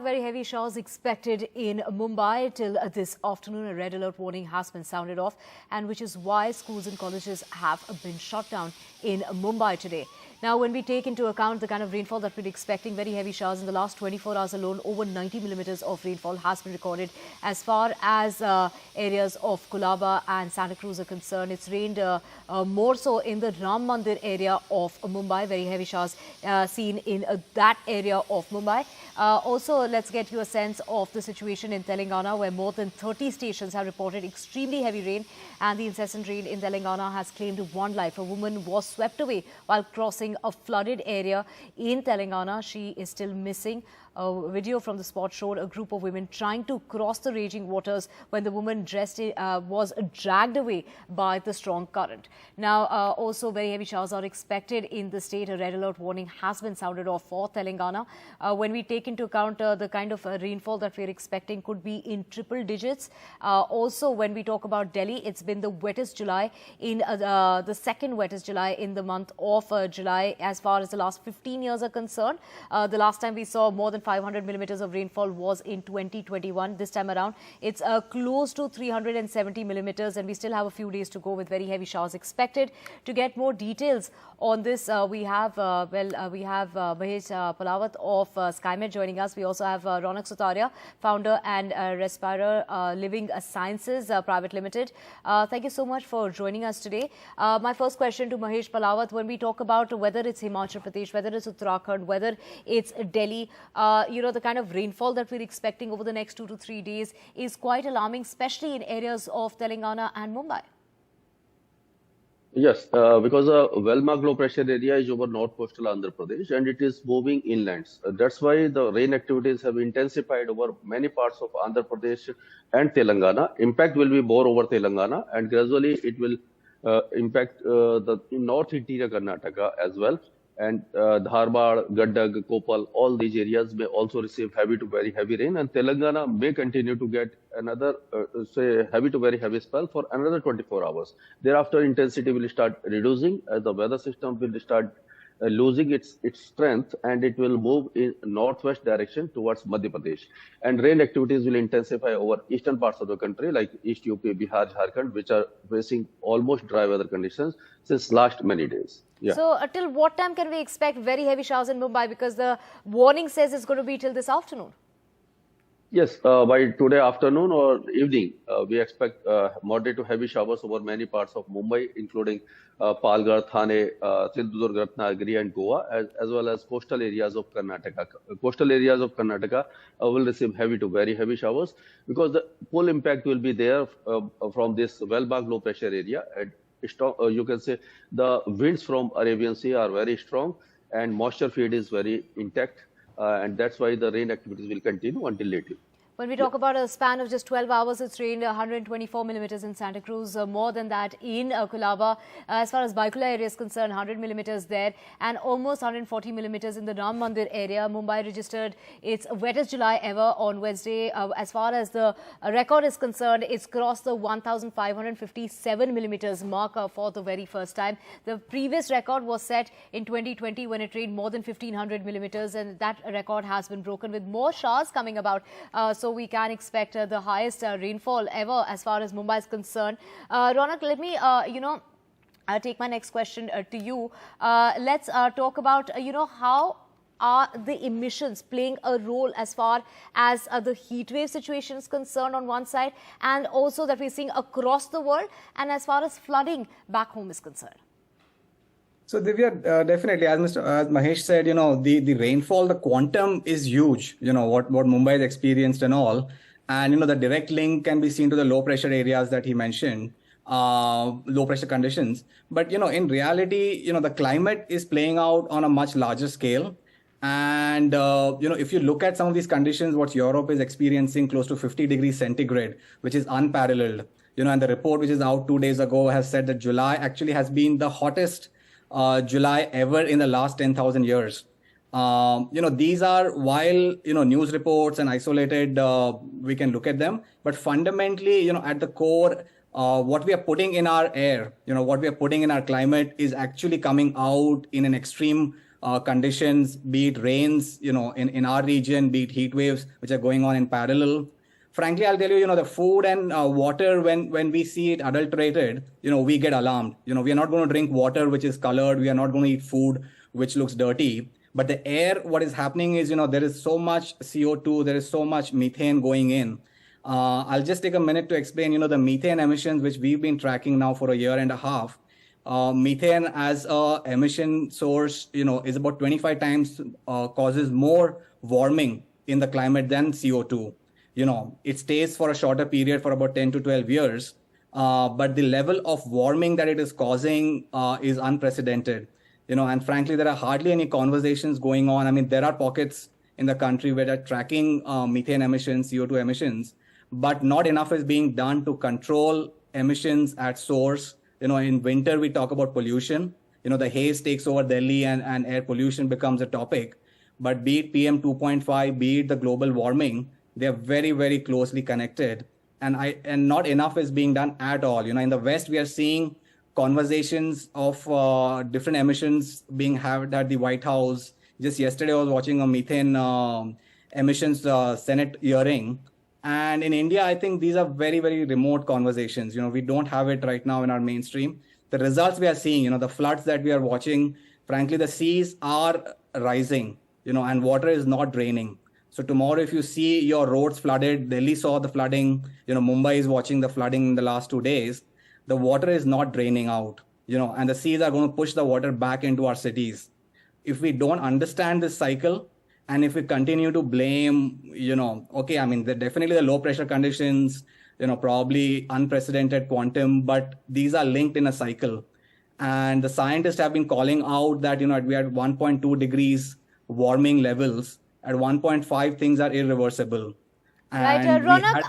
very heavy showers expected in Mumbai till this afternoon. A red alert warning has been sounded off, and which is why schools and colleges have been shut down in Mumbai today. Now, when we take into account the kind of rainfall that we're expecting, very heavy showers in the last 24 hours alone, over 90 millimeters of rainfall has been recorded. As far as areas of Colaba and Santa Cruz are concerned, it's rained more so in the Ram Mandir area of Mumbai. Very heavy showers seen in that area of Mumbai. Also, let's get you a sense of the situation in Telangana, where more than 30 stations have reported extremely heavy rain, and the incessant rain in Telangana has claimed one life. A woman was swept away while crossing a flooded area in Telangana. She is still missing. A video from the spot showed a group of women trying to cross the raging waters when the woman was dragged away by the strong current. Now, also very heavy showers are expected in the state. A red alert warning has been sounded off for Telangana. When we take into account the kind of rainfall that we're expecting could be in triple digits. Also, when we talk about Delhi, it's been the wettest July in the second wettest July in the month of July as far as the last 15 years are concerned. The last time we saw more than 500 millimeters of rainfall was in 2021. This time around, it's close to 370 millimeters, and we still have a few days to go with very heavy showers expected. To get more details on this, we have Mahesh Palawat of SkyMed joining us. We also have Ronak Sutaria, founder and Respire Living Sciences Private Limited. Thank you so much for joining us today. My first question to Mahesh Palawat: when we talk about whether it's Himachal Pradesh, whether it's Uttarakhand, whether it's Delhi, the kind of rainfall that we're expecting over the next 2 to 3 days is quite alarming, especially in areas of Telangana and Mumbai. Yes, because a well-marked low pressure area is over north coastal Andhra Pradesh and it is moving inland. That's why the rain activities have intensified over many parts of Andhra Pradesh and Telangana. Impact will be more over Telangana, and gradually it will impact the north interior Karnataka as well. And Dharwad, Gadag, Koppal, all these areas may also receive heavy to very heavy rain, and Telangana may continue to get another, heavy to very heavy spell for another 24 hours. Thereafter, intensity will start reducing as the weather system will start losing its strength, and it will move in northwest direction towards Madhya Pradesh. And rain activities will intensify over eastern parts of the country like East UP, Bihar, Jharkhand, which are facing almost dry weather conditions since last many days. Yeah. So till what time can we expect very heavy showers in Mumbai? Because the warning says it's going to be till this afternoon. Yes, by today afternoon or evening, we expect moderate to heavy showers over many parts of Mumbai, including Palghar, Thane, Sindhudurg, Ratnagiri and Goa, as well as coastal areas of Karnataka. Coastal areas of Karnataka will receive heavy to very heavy showers because the full impact will be there from this well-marked low pressure area. And you can say the winds from Arabian Sea are very strong and moisture feed is very intact. And that's why the rain activities will continue until late. When we talk about a span of just 12 hours, it's rained 124 millimeters in Santa Cruz, more than that in Colaba. As far as Baikula area is concerned, 100 millimeters there, and almost 140 millimeters in the Ram Mandir area. Mumbai registered its wettest July ever on Wednesday. As far as the record is concerned, it's crossed the 1,557 millimeters mark for the very first time. The previous record was set in 2020 when it rained more than 1,500 millimeters, and that record has been broken with more showers coming about. So we can expect the highest rainfall ever as far as Mumbai is concerned. Ronak, let me, I'll take my next question to you. Let's talk about, how are the emissions playing a role as far as the heat wave situation is concerned on one side, and also that we're seeing across the world, and as far as flooding back home is concerned? So Divya, definitely, as Mahesh said, the rainfall, the quantum is huge, what Mumbai has experienced and all. And, the direct link can be seen to the low pressure areas that he mentioned, low pressure conditions. But, in reality, the climate is playing out on a much larger scale. And, if you look at some of these conditions, what Europe is experiencing close to 50 degrees centigrade, which is unparalleled, and the report which is out 2 days ago has said that July actually has been the hottest July ever in the last 10,000 years. These are, while, news reports and isolated, we can look at them, but fundamentally, at the core, what we are putting in our air, what we are putting in our climate is actually coming out in an extreme conditions, be it rains, in our region, be it heat waves, which are going on in parallel. Frankly, I'll tell you, the food and water, when we see it adulterated, we get alarmed. We are not going to drink water which is colored. We are not going to eat food which looks dirty. But the air, what is happening is, there is so much CO2, there is so much methane going in. I'll just take a minute to explain, the methane emissions, which we've been tracking now for a year and a half. Methane as a emission source, is about 25 times causes more warming in the climate than CO2. It stays for a shorter period for about 10 to 12 years. But the level of warming that it is causing is unprecedented. And frankly, there are hardly any conversations going on. I mean, there are pockets in the country where they're tracking methane emissions, CO2 emissions, but not enough is being done to control emissions at source. In winter, we talk about pollution. The haze takes over Delhi and air pollution becomes a topic. But be it PM 2.5, be it the global warming, they're very, very closely connected. And not enough is being done at all. In the West, we are seeing conversations of different emissions being had at the White House. Just yesterday, I was watching a methane emissions Senate hearing. And in India, I think these are very, very remote conversations. We don't have it right now in our mainstream. The results we are seeing, the floods that we are watching, frankly, the seas are rising, and water is not draining. So tomorrow, if you see your roads flooded, Delhi saw the flooding, Mumbai is watching the flooding in the last 2 days. The water is not draining out, and the seas are going to push the water back into our cities. If we don't understand this cycle, and if we continue to blame, definitely the low pressure conditions, probably unprecedented quantum, but these are linked in a cycle. And the scientists have been calling out that, we had 1.2 degrees warming levels. At 1.5, things are irreversible. Right, Ronak,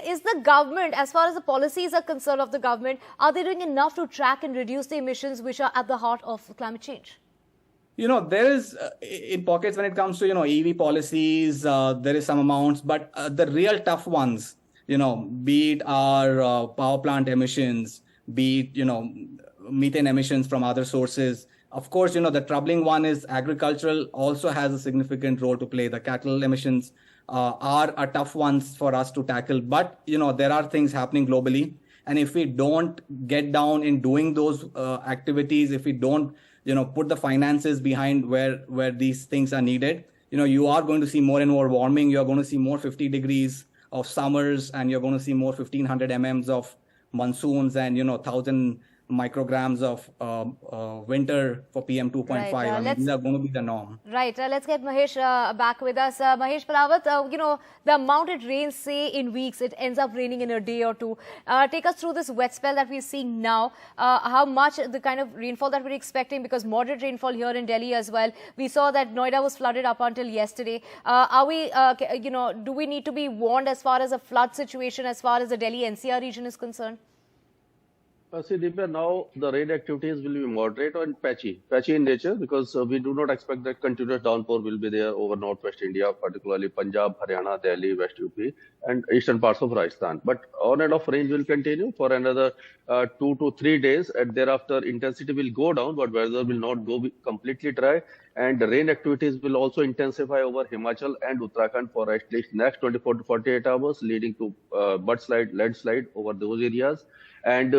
is the government, as far as the policies are concerned of the government, are they doing enough to track and reduce the emissions which are at the heart of climate change? There is, in pockets when it comes to, EV policies, there is some amounts, but the real tough ones, be it our power plant emissions, be it, methane emissions from other sources. Of course, the troubling one is agricultural also has a significant role to play. The cattle emissions are tough ones for us to tackle. But, there are things happening globally. And if we don't get down in doing those activities, if we don't, put the finances behind where these things are needed, you are going to see more and more warming. You're going to see more 50 degrees of summers, and you're going to see more 1500 mm of monsoons and, 1000 micrograms of winter for PM 2.5. Right, these are going to be the norm. Right. Let's get Mahesh back with us. Mahesh Palawat, the amount it rains, say, in weeks, it ends up raining in a day or two. Take us through this wet spell that we're seeing now. How much the kind of rainfall that we're expecting, because moderate rainfall here in Delhi as well. We saw that Noida was flooded up until yesterday. Are we, do we need to be warned as far as a flood situation, as far as the Delhi NCR region is concerned? See, Divya, now the rain activities will be moderate and patchy in nature, because we do not expect that continuous downpour will be there over northwest India, particularly Punjab, Haryana, Delhi, West UP, and eastern parts of Rajasthan. But on and off range will continue for another 2 to 3 days, and thereafter intensity will go down, but weather will not go completely dry. And the rain activities will also intensify over Himachal and Uttarakhand for at least next 24 to 48 hours, leading to mudslide, landslide over those areas. And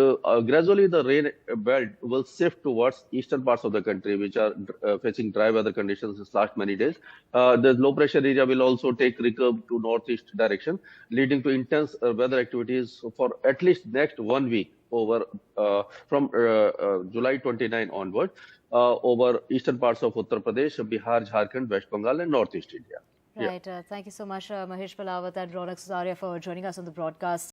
gradually the rain belt will shift towards eastern parts of the country, which are facing dry weather conditions this last many days. The low pressure area will also take recurve to northeast direction, leading to intense weather activities for at least next 1 week over from July 29 onward over eastern parts of Uttar Pradesh, Bihar, Jharkhand, West Bengal, and northeast India. Right. Thank you so much, Mahesh Palawat and Ronak Susaria, for joining us on the broadcast.